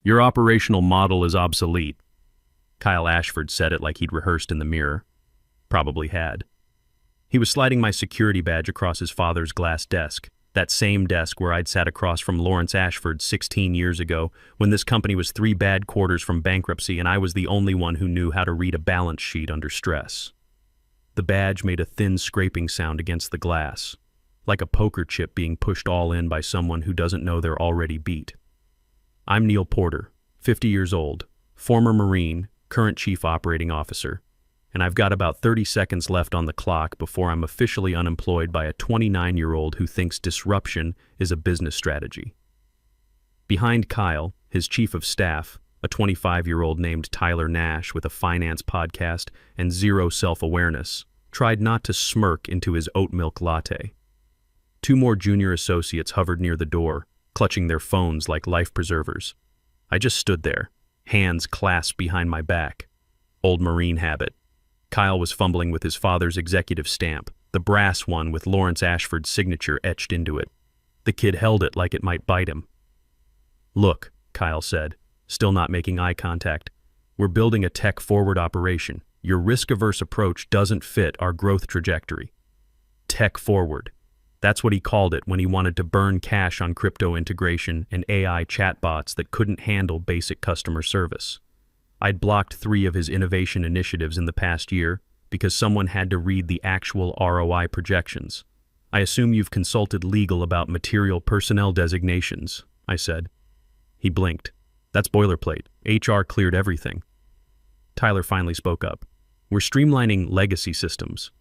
Your operational model is obsolete. Kyle Ashford said it like he'd rehearsed in the mirror. Probably had. He was sliding my security badge across his father's glass desk, that same desk where I'd sat across from Lawrence Ashford 16 years ago, when this company was 3 bad quarters from bankruptcy and I was the only one who knew how to read a balance sheet under stress. The badge made a thin scraping sound against the glass, like a poker chip being pushed all in by someone who doesn't know they're already beat. I'm Neil Porter, 50 years old, former Marine, current Chief Operating Officer, and I've got about 30 seconds left on the clock before I'm officially unemployed by a 29-year-old who thinks disruption is a business strategy. Behind Kyle, his chief of staff, a 25-year-old named Tyler Nash with a finance podcast and zero self-awareness, tried not to smirk into his oat milk latte. 2 more junior associates hovered near the door, clutching their phones like life preservers. I just stood there, hands clasped behind my back. Old Marine habit. Kyle was fumbling with his father's executive stamp, the brass one with Lawrence Ashford's signature etched into it. The kid held it like it might bite him. "Look," Kyle said, still not making eye contact, "we're building a tech-forward operation. Your risk-averse approach doesn't fit our growth trajectory." Tech-forward. That's what he called it when he wanted to burn cash on crypto integration and AI chatbots that couldn't handle basic customer service. I'd blocked 3 of his innovation initiatives in the past year because someone had to read the actual ROI projections. "I assume you've consulted legal about material personnel designations," I said. He blinked. "That's boilerplate. HR cleared everything." Tyler finally spoke up. "We're streamlining legacy systems.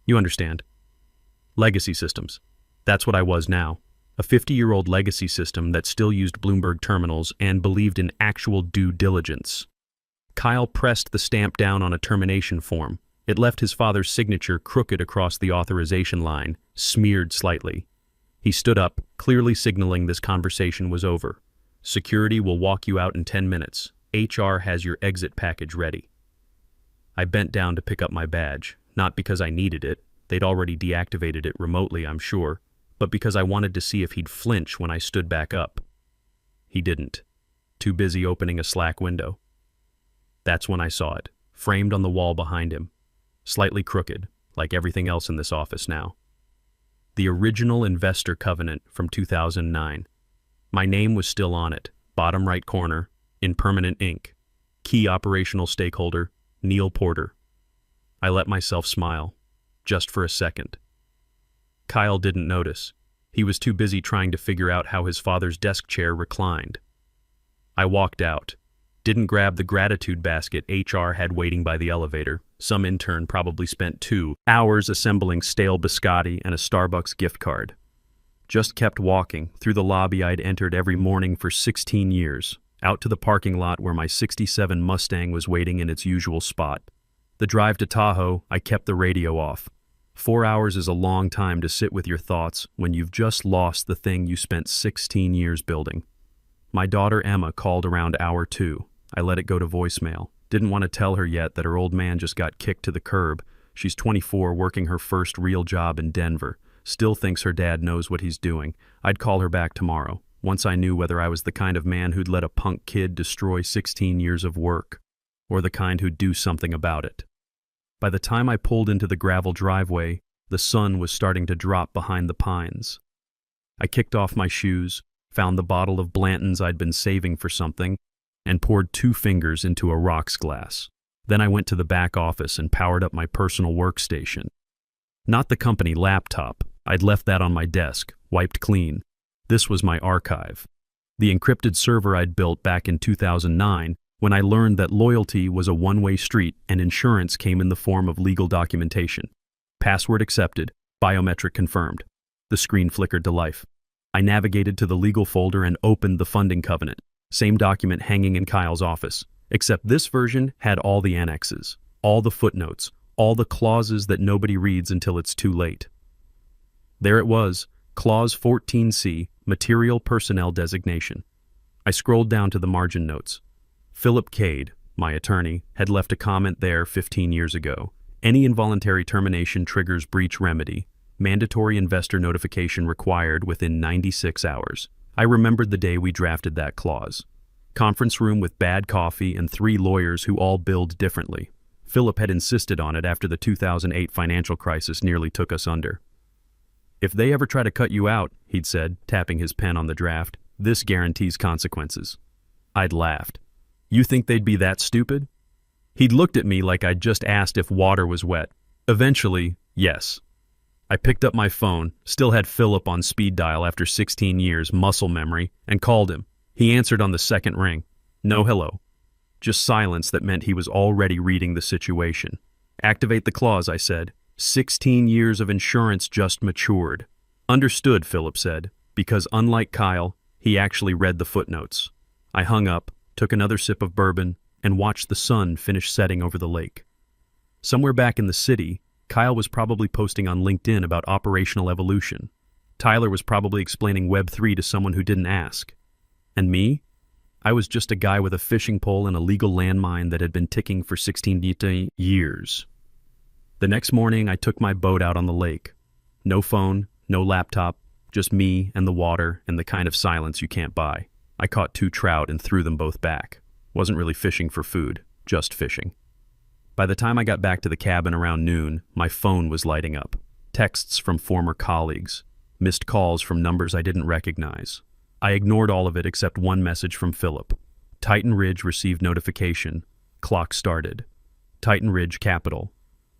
You understand? Legacy systems. That's what I was now. A 50-year-old legacy system that still used Bloomberg terminals and believed in actual due diligence." Kyle pressed the stamp down on a termination form. It left his father's signature crooked across the authorization line, smeared slightly. He stood up, clearly signaling this conversation was over. "Security will walk you out in 10 minutes. HR has your exit package ready." I bent down to pick up my badge, not because I needed it. They'd already deactivated it remotely, I'm sure, but because I wanted to see if he'd flinch when I stood back up. He didn't. Too busy opening a Slack window. That's when I saw it, framed on the wall behind him, slightly crooked, like everything else in this office now. The original investor covenant from 2009. My name was still on it, bottom right corner, in permanent ink. Key operational stakeholder, Neil Porter. I let myself smile, just for a second. Kyle didn't notice. He was too busy trying to figure out how his father's desk chair reclined. I walked out. Didn't grab the gratitude basket HR had waiting by the elevator. Some intern probably spent 2 hours assembling stale biscotti and a Starbucks gift card. Just kept walking through the lobby I'd entered every morning for 16 years, out to the parking lot where my '67 Mustang was waiting in its usual spot. The drive to Tahoe, I kept the radio off. 4 hours is a long time to sit with your thoughts when you've just lost the thing you spent 16 years building. My daughter Emma called around hour 2. I let it go to voicemail. Didn't want to tell her yet that her old man just got kicked to the curb. She's 24, working her first real job in Denver. Still thinks her dad knows what he's doing. I'd call her back tomorrow, once I knew whether I was the kind of man who'd let a punk kid destroy 16 years of work, or the kind who'd do something about it. By the time I pulled into the gravel driveway, the sun was starting to drop behind the pines. I kicked off my shoes, found the bottle of Blanton's I'd been saving for something, and poured 2 fingers into a rocks glass. Then I went to the back office and powered up my personal workstation. Not the company laptop. I'd left that on my desk, wiped clean. This was my archive. The encrypted server I'd built back in 2009 when I learned that loyalty was a one-way street and insurance came in the form of legal documentation. Password accepted, biometric confirmed. The screen flickered to life. I navigated to the legal folder and opened the funding covenant. Same document hanging in Kyle's office, except this version had all the annexes, all the footnotes, all the clauses that nobody reads until it's too late. There it was, Clause 14C, Material Personnel Designation. I scrolled down to the margin notes. Philip Cade, my attorney, had left a comment there 15 years ago. Any involuntary termination triggers breach remedy. Mandatory investor notification required within 96 hours. I remembered the day we drafted that clause. Conference room with bad coffee and 3 lawyers who all billed differently. Philip had insisted on it after the 2008 financial crisis nearly took us under. "If they ever try to cut you out," he'd said, tapping his pen on the draft, "this guarantees consequences." I'd laughed. "You think they'd be that stupid?" He'd looked at me like I'd just asked if water was wet. Eventually, yes. I picked up my phone, still had Philip on speed dial after 16 years, muscle memory, and called him. He answered on the second ring. No hello. Just silence that meant he was already reading the situation. "Activate the clause," I said. 16 years of insurance just matured. "Understood," Philip said, because unlike Kyle, he actually read the footnotes. I hung up, took another sip of bourbon, and watched the sun finish setting over the lake. Somewhere back in the city, Kyle was probably posting on LinkedIn about operational evolution. Tyler was probably explaining Web3 to someone who didn't ask. And me? I was just a guy with a fishing pole and a legal landmine that had been ticking for 16 years. The next morning, I took my boat out on the lake. No phone, no laptop, just me and the water and the kind of silence you can't buy. I caught 2 trout and threw them both back. Wasn't really fishing for food, just fishing. By the time I got back to the cabin around noon, my phone was lighting up. Texts from former colleagues, missed calls from numbers I didn't recognize. I ignored all of it except one message from Philip. Titan Ridge received notification. Clock started. Titan Ridge Capital,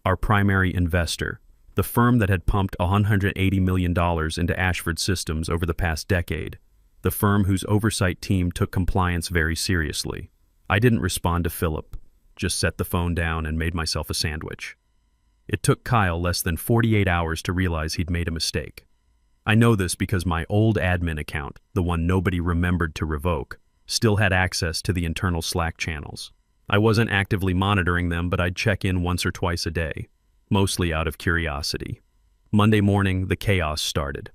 our primary investor, the firm that had pumped $180 million into Ashford Systems over the past decade, the firm whose oversight team took compliance very seriously. I didn't respond to Philip, just set the phone down and made myself a sandwich. It took Kyle less than 48 hours to realize he'd made a mistake. I know this because my old admin account, the one nobody remembered to revoke, still had access to the internal Slack channels. I wasn't actively monitoring them, but I'd check in once or twice a day, mostly out of curiosity. Monday morning, the chaos started.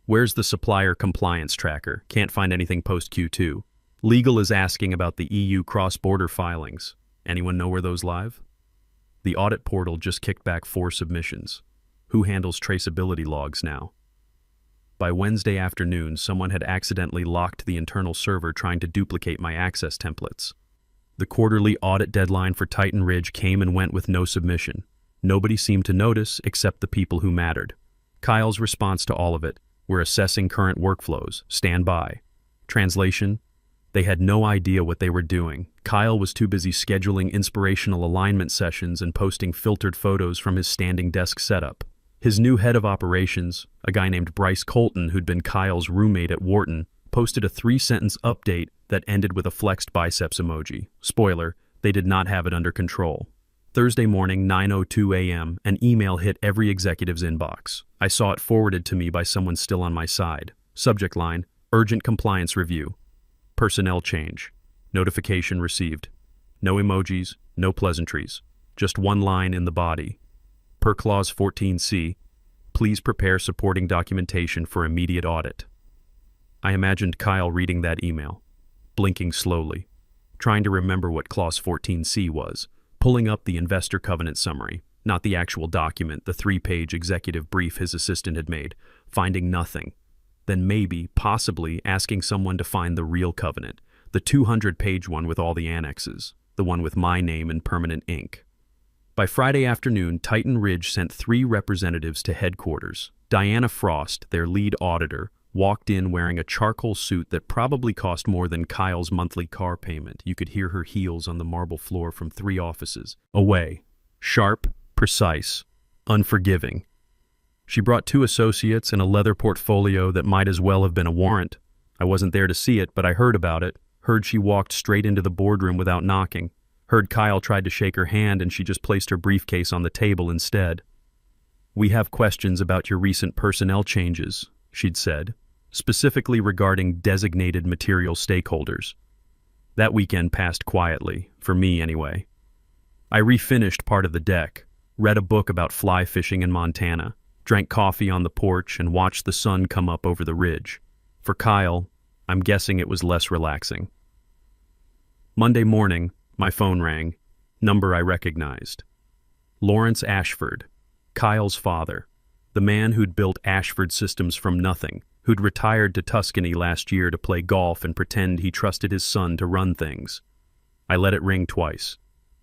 Where's the supplier compliance tracker? Can't find anything post Q2. Legal is asking about the EU cross-border filings. Anyone know where those live? The audit portal just kicked back 4 submissions. Who handles traceability logs now? By Wednesday afternoon, someone had accidentally locked the internal server trying to duplicate my access templates. The quarterly audit deadline for Titan Ridge came and went with no submission. Nobody seemed to notice except the people who mattered. Kyle's response to all of it: "We're assessing current workflows. Stand by." Translation: they had no idea what they were doing. Kyle was too busy scheduling inspirational alignment sessions and posting filtered photos from his standing desk setup. His new head of operations, a guy named Bryce Colton who'd been Kyle's roommate at Wharton, posted a 3-sentence update that ended with a flexed biceps emoji. Spoiler, they did not have it under control. Thursday morning, 9:02 a.m., an email hit every executive's inbox. I saw it forwarded to me by someone still on my side. Subject line: urgent compliance review. Personnel change. Notification received. No emojis, no pleasantries. Just one line in the body. Per Clause 14C, please prepare supporting documentation for immediate audit. I imagined Kyle reading that email, blinking slowly, trying to remember what Clause 14C was, pulling up the investor covenant summary, not the actual document, the 3-page executive brief his assistant had made, finding nothing. Then maybe, possibly, asking someone to find the real covenant, the 200-page one with all the annexes, the one with my name in permanent ink. By Friday afternoon, Titan Ridge sent 3 representatives to headquarters. Diana Frost, their lead auditor, walked in wearing a charcoal suit that probably cost more than Kyle's monthly car payment. You could hear her heels on the marble floor from 3 offices away. Sharp, precise, unforgiving. She brought 2 associates and a leather portfolio that might as well have been a warrant. I wasn't there to see it, but I heard about it. Heard she walked straight into the boardroom without knocking. Heard Kyle tried to shake her hand and she just placed her briefcase on the table instead. "We have questions about your recent personnel changes," she'd said, specifically regarding designated material stakeholders. That weekend passed quietly, for me anyway. I refinished part of the deck, read a book about fly fishing in Montana, drank coffee on the porch, and watched the sun come up over the ridge. For Kyle, I'm guessing it was less relaxing. Monday morning, my phone rang. Number I recognized. Lawrence Ashford, Kyle's father, the man who'd built Ashford Systems from nothing, who'd retired to Tuscany last year to play golf and pretend he trusted his son to run things. I let it ring twice,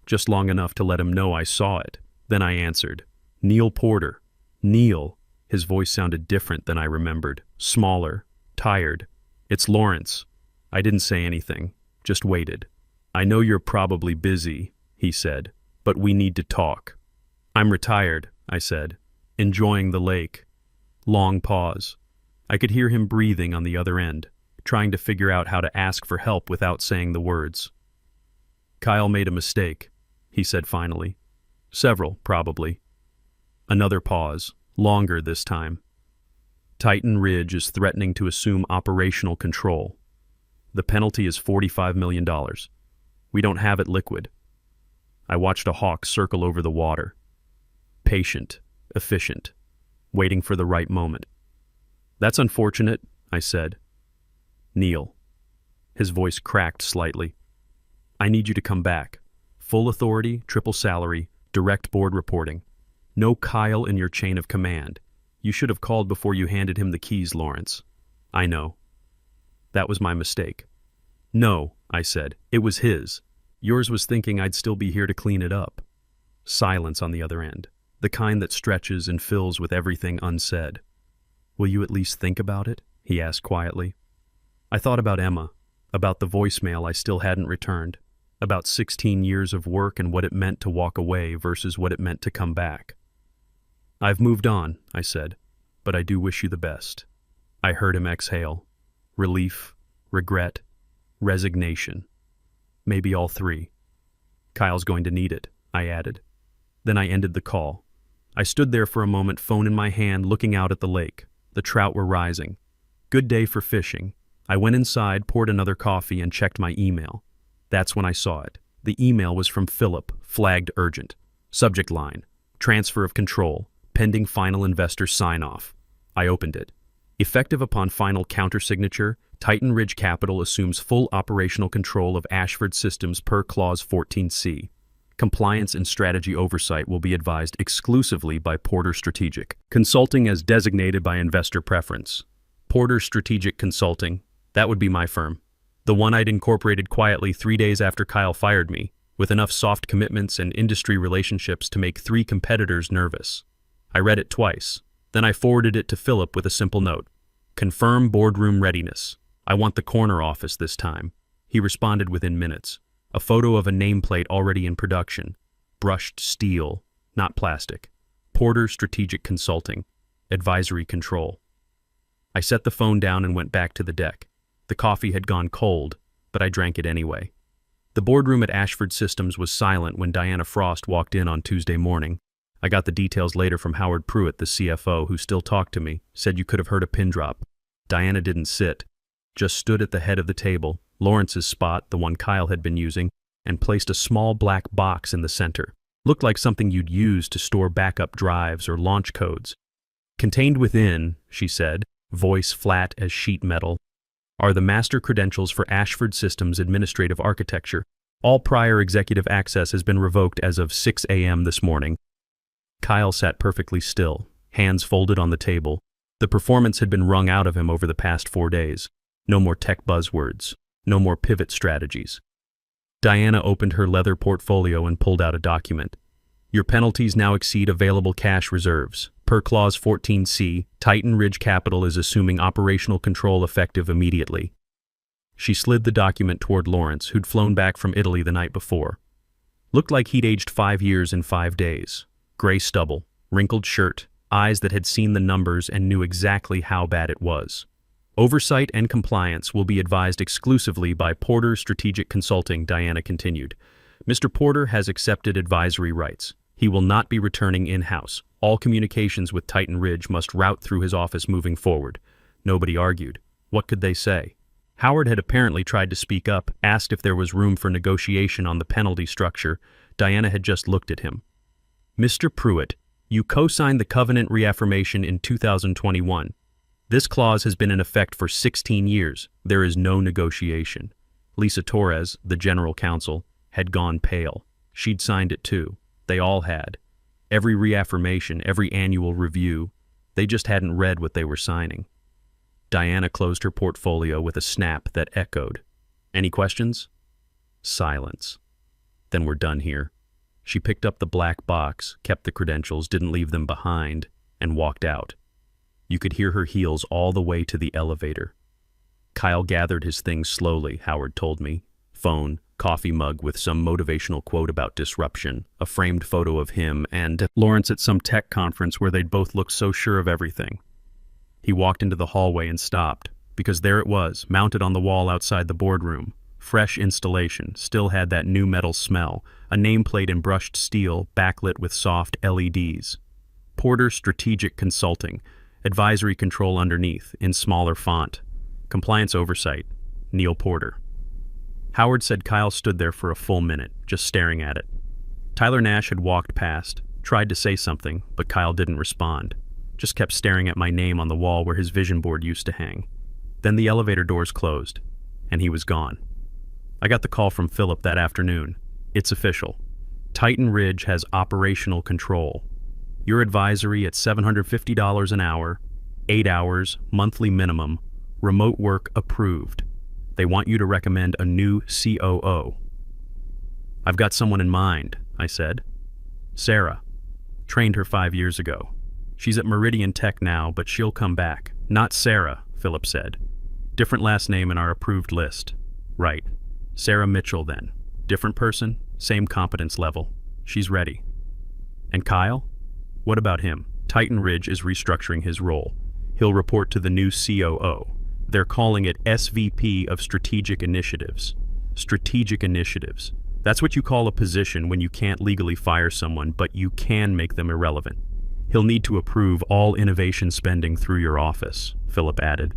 just long enough to let him know I saw it. Then I answered. Neil Porter. Neil. His voice sounded different than I remembered, smaller, tired. It's Lawrence. I didn't say anything, just waited. I know you're probably busy, he said, but we need to talk. I'm retired, I said, enjoying the lake. Long pause. I could hear him breathing on the other end, trying to figure out how to ask for help without saying the words. Kyle made a mistake, he said finally. Several, probably. Another pause, longer this time. Titan Ridge is threatening to assume operational control. The penalty is $45 million. We don't have it liquid. I watched a hawk circle over the water. Patient, efficient, waiting for the right moment. That's unfortunate, I said. Neil. His voice cracked slightly. I need you to come back. Full authority, triple salary, direct board reporting. No Kyle in your chain of command. You should have called before you handed him the keys, Lawrence. I know. That was my mistake. No, I said. It was his. Yours was thinking I'd still be here to clean it up. Silence on the other end, the kind that stretches and fills with everything unsaid. Will you at least think about it? He asked quietly. I thought about Emma, about the voicemail I still hadn't returned, about 16 years of work and what it meant to walk away versus what it meant to come back. I've moved on, I said, but I do wish you the best. I heard him exhale. Relief, regret, resignation. Maybe all three. Kyle's going to need it, I added. Then I ended the call. I stood there for a moment, phone in my hand, looking out at the lake. The trout were rising. Good day for fishing. I went inside, poured another coffee, and checked my email. That's when I saw it. The email was from Philip, flagged urgent. Subject line, transfer of control, pending final investor sign-off. I opened it. Effective upon final countersignature, Titan Ridge Capital assumes full operational control of Ashford Systems per Clause 14C. Compliance and strategy oversight will be advised exclusively by Porter Strategic, consulting as designated by investor preference. Porter Strategic Consulting, that would be my firm. The one I'd incorporated quietly 3 days after Kyle fired me, with enough soft commitments and industry relationships to make 3 competitors nervous. I read it twice. Then I forwarded it to Philip with a simple note. Confirm boardroom readiness. I want the corner office this time. He responded within minutes. A photo of a nameplate already in production. Brushed steel, not plastic. Porter Strategic Consulting. Advisory Control. I set the phone down and went back to the deck. The coffee had gone cold, but I drank it anyway. The boardroom at Ashford Systems was silent when Diana Frost walked in on Tuesday morning. I got the details later from Howard Pruitt, the CFO, who still talked to me, said you could have heard a pin drop. Diana didn't sit, just stood at the head of the table, Lawrence's spot, the one Kyle had been using, and placed a small black box in the center. Looked like something you'd use to store backup drives or launch codes. Contained within, she said, voice flat as sheet metal, are the master credentials for Ashford Systems Administrative Architecture. All prior executive access has been revoked as of 6 a.m. this morning. Kyle sat perfectly still, hands folded on the table. The performance had been wrung out of him over the past 4 days. No more tech buzzwords. No more pivot strategies. Diana opened her leather portfolio and pulled out a document. Your penalties now exceed available cash reserves. Per Clause 14C, Titan Ridge Capital is assuming operational control effective immediately. She slid the document toward Lawrence, who'd flown back from Italy the night before. Looked like he'd aged 5 years in 5 days. Gray stubble, wrinkled shirt, eyes that had seen the numbers and knew exactly how bad it was. Oversight and compliance will be advised exclusively by Porter Strategic Consulting, Diana continued. Mr. Porter has accepted advisory rights. He will not be returning in-house. All communications with Titan Ridge must route through his office moving forward. Nobody argued. What could they say? Howard had apparently tried to speak up, asked if there was room for negotiation on the penalty structure. Diana had just looked at him. Mr. Pruitt, you co-signed the covenant reaffirmation in 2021. This clause has been in effect for 16 years. There is no negotiation. Lisa Torres, the general counsel, had gone pale. She'd signed it too. They all had. Every reaffirmation, every annual review. They just hadn't read what they were signing. Diana closed her portfolio with a snap that echoed. Any questions? Silence. Then we're done here. She picked up the black box, kept the credentials, didn't leave them behind, and walked out. You could hear her heels all the way to the elevator. Kyle gathered his things slowly, Howard told me. Phone, coffee mug with some motivational quote about disruption, a framed photo of him and Lawrence at some tech conference where they'd both looked so sure of everything. He walked into the hallway and stopped, because there it was, mounted on the wall outside the boardroom. Fresh installation, still had that new metal smell, a nameplate in brushed steel, backlit with soft LEDs. Porter Strategic Consulting, advisory control underneath, in smaller font. Compliance oversight, Neil Porter. Howard said Kyle stood there for a full minute, just staring at it. Tyler Nash had walked past, tried to say something, but Kyle didn't respond. Just kept staring at my name on the wall where his vision board used to hang. Then the elevator doors closed, and he was gone. I got the call from Philip that afternoon. It's official. Titan Ridge has operational control. Your advisory at $750 an hour, 8 hours, monthly minimum, remote work approved. They want you to recommend a new COO. I've got someone in mind, I said. Sarah. Trained her 5 years ago. She's at Meridian Tech now, but she'll come back. Not Sarah, Philip said. Different last name in our approved list. Right. Sarah Mitchell then. Different person, same competence level. She's ready. And Kyle? What about him? Titan Ridge is restructuring his role. He'll report to the new COO. They're calling it SVP of Strategic Initiatives. Strategic Initiatives. That's what you call a position when you can't legally fire someone, but you can make them irrelevant. He'll need to approve all innovation spending through your office, Philip added.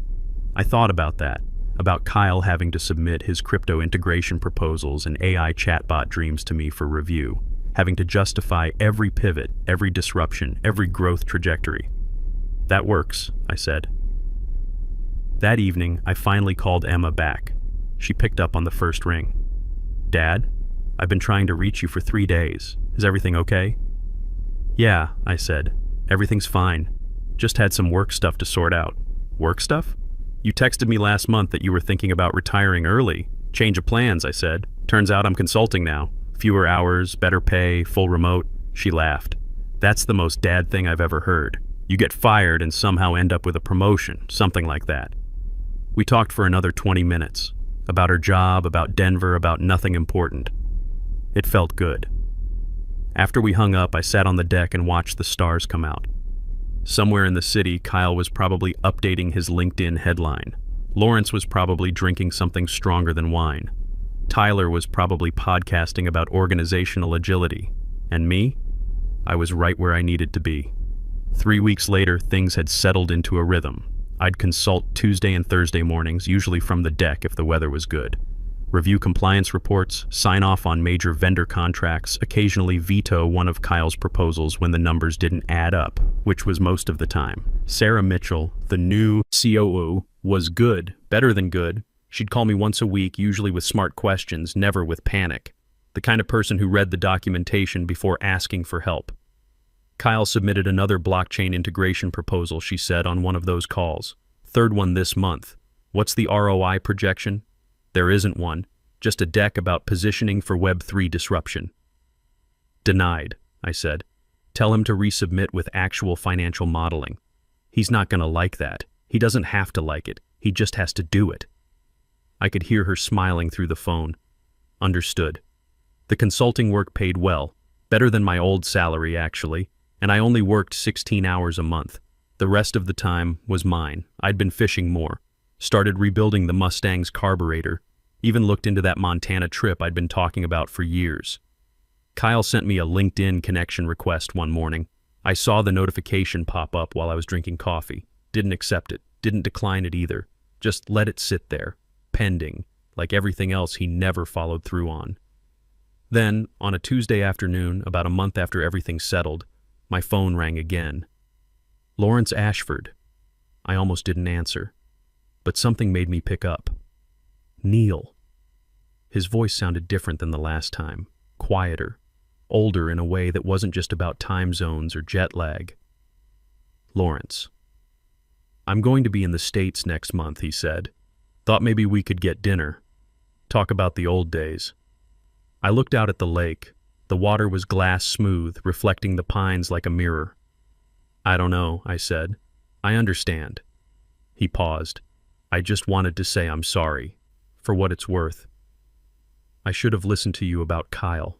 I thought about that, about Kyle having to submit his crypto integration proposals and AI chatbot dreams to me for review, having to justify every pivot, every disruption, every growth trajectory. That works, I said. That evening, I finally called Emma back. She picked up on the first ring. Dad, I've been trying to reach you for 3 days. Is everything okay? Yeah, I said. Everything's fine. Just had some work stuff to sort out. Work stuff? You texted me last month that you were thinking about retiring early. Change of plans, I said. Turns out I'm consulting now. Fewer hours, better pay, full remote. She laughed. That's the most dad thing I've ever heard. You get fired and somehow end up with a promotion, something like that. We talked for another 20 minutes. About her job, about Denver, about nothing important. It felt good. After we hung up, I sat on the deck and watched the stars come out. Somewhere in the city, Kyle was probably updating his LinkedIn headline. Lawrence was probably drinking something stronger than wine. Tyler was probably podcasting about organizational agility. And me? I was right where I needed to be. 3 weeks later, things had settled into a rhythm. I'd consult Tuesday and Thursday mornings, usually from the deck if the weather was good. Review compliance reports, sign off on major vendor contracts, occasionally veto one of Kyle's proposals when the numbers didn't add up, which was most of the time. Sarah Mitchell, the new COO, was good, better than good. She'd call me once a week, usually with smart questions, never with panic. The kind of person who read the documentation before asking for help. Kyle submitted another blockchain integration proposal, she said on one of those calls. Third one this month. What's the ROI projection? There isn't one, just a deck about positioning for Web3 disruption. Denied, I said. Tell him to resubmit with actual financial modeling. He's not going to like that. He doesn't have to like it. He just has to do it. I could hear her smiling through the phone. Understood. The consulting work paid well, better than my old salary actually, and I only worked 16 hours a month. The rest of the time was mine. I'd been fishing more. Started rebuilding the Mustang's carburetor, even looked into that Montana trip I'd been talking about for years. Kyle sent me a LinkedIn connection request one morning. I saw the notification pop up while I was drinking coffee. Didn't accept it, didn't decline it either. Just let it sit there, pending, like everything else he never followed through on. Then, on a Tuesday afternoon, about a month after everything settled, my phone rang again. Lawrence Ashford. I almost didn't answer. But something made me pick up. Neil. His voice sounded different than the last time, quieter, older in a way that wasn't just about time zones or jet lag. Lawrence. I'm going to be in the States next month, he said. Thought maybe we could get dinner. Talk about the old days. I looked out at the lake. The water was glass smooth, reflecting the pines like a mirror. I don't know, I said. I understand. He paused. I just wanted to say I'm sorry, for what it's worth. I should have listened to you about Kyle.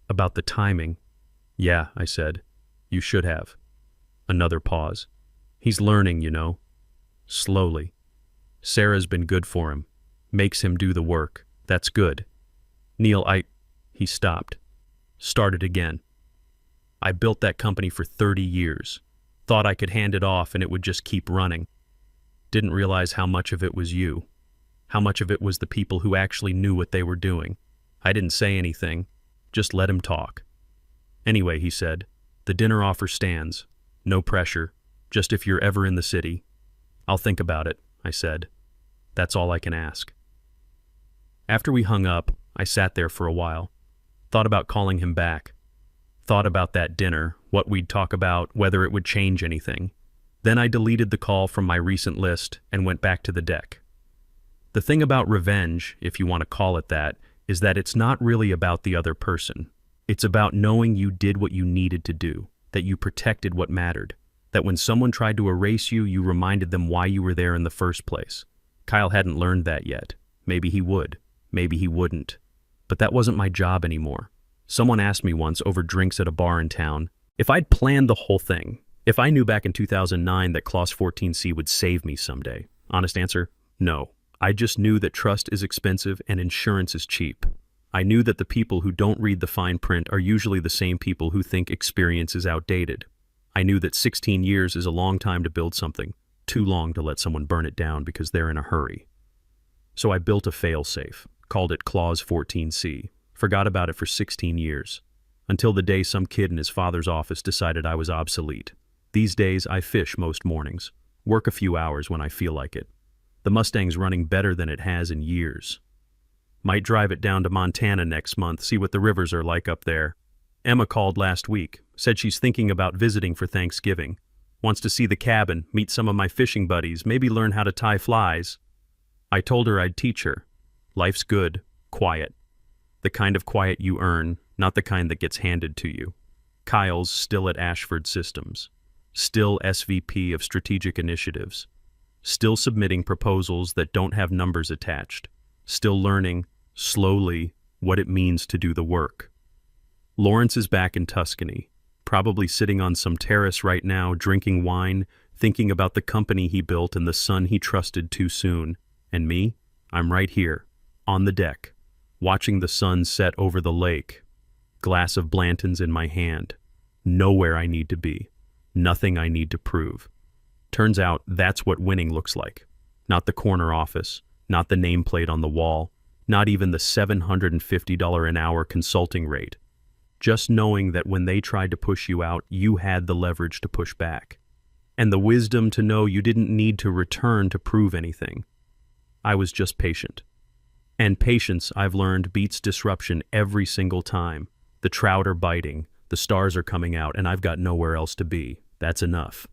About the timing. Yeah, I said. You should have. Another pause. He's learning, you know. Slowly. Sarah's been good for him. Makes him do the work. That's good. Neil, He stopped. Started again. I built that company for 30 years. Thought I could hand it off and it would just keep running. Didn't realize how much of it was you. How much of it was the people who actually knew what they were doing. I didn't say anything. Just let him talk. Anyway, he said, the dinner offer stands. No pressure. Just if you're ever in the city. I'll think about it, I said. That's all I can ask. After we hung up, I sat there for a while. Thought about calling him back. Thought about that dinner, what we'd talk about, whether it would change anything. Then I deleted the call from my recent list and went back to the deck. The thing about revenge, if you want to call it that, is that it's not really about the other person. It's about knowing you did what you needed to do, that you protected what mattered, that when someone tried to erase you, you reminded them why you were there in the first place. Kyle hadn't learned that yet. Maybe he would. Maybe he wouldn't. But that wasn't my job anymore. Someone asked me once over drinks at a bar in town if I'd planned the whole thing, if I knew back in 2009 that Clause 14C would save me someday. Honest answer, no. I just knew that trust is expensive and insurance is cheap. I knew that the people who don't read the fine print are usually the same people who think experience is outdated. I knew that 16 years is a long time to build something, too long to let someone burn it down because they're in a hurry. So I built a fail-safe, called it Clause 14C, forgot about it for 16 years, until the day some kid in his father's office decided I was obsolete. These days, I fish most mornings, work a few hours when I feel like it. The Mustang's running better than it has in years. Might drive it down to Montana next month, see what the rivers are like up there. Emma called last week, said she's thinking about visiting for Thanksgiving. Wants to see the cabin, meet some of my fishing buddies, maybe learn how to tie flies. I told her I'd teach her. Life's good, quiet. The kind of quiet you earn, not the kind that gets handed to you. Kyle's still at Ashford Systems. Still SVP of Strategic Initiatives. Still submitting proposals that don't have numbers attached. Still learning, slowly, what it means to do the work. Lawrence is back in Tuscany, probably sitting on some terrace right now, drinking wine, thinking about the company he built and the son he trusted too soon. And me? I'm right here, on the deck, watching the sun set over the lake. Glass of Blanton's in my hand. Nowhere I need to be. Nothing I need to prove. Turns out that's what winning looks like. Not the corner office, not the nameplate on the wall, not even the $750 an hour consulting rate. Just knowing that when they tried to push you out, you had the leverage to push back. And the wisdom to know you didn't need to return to prove anything. I was just patient. And patience, I've learned, beats disruption every single time. The trout are biting, the stars are coming out, and I've got nowhere else to be. That's enough.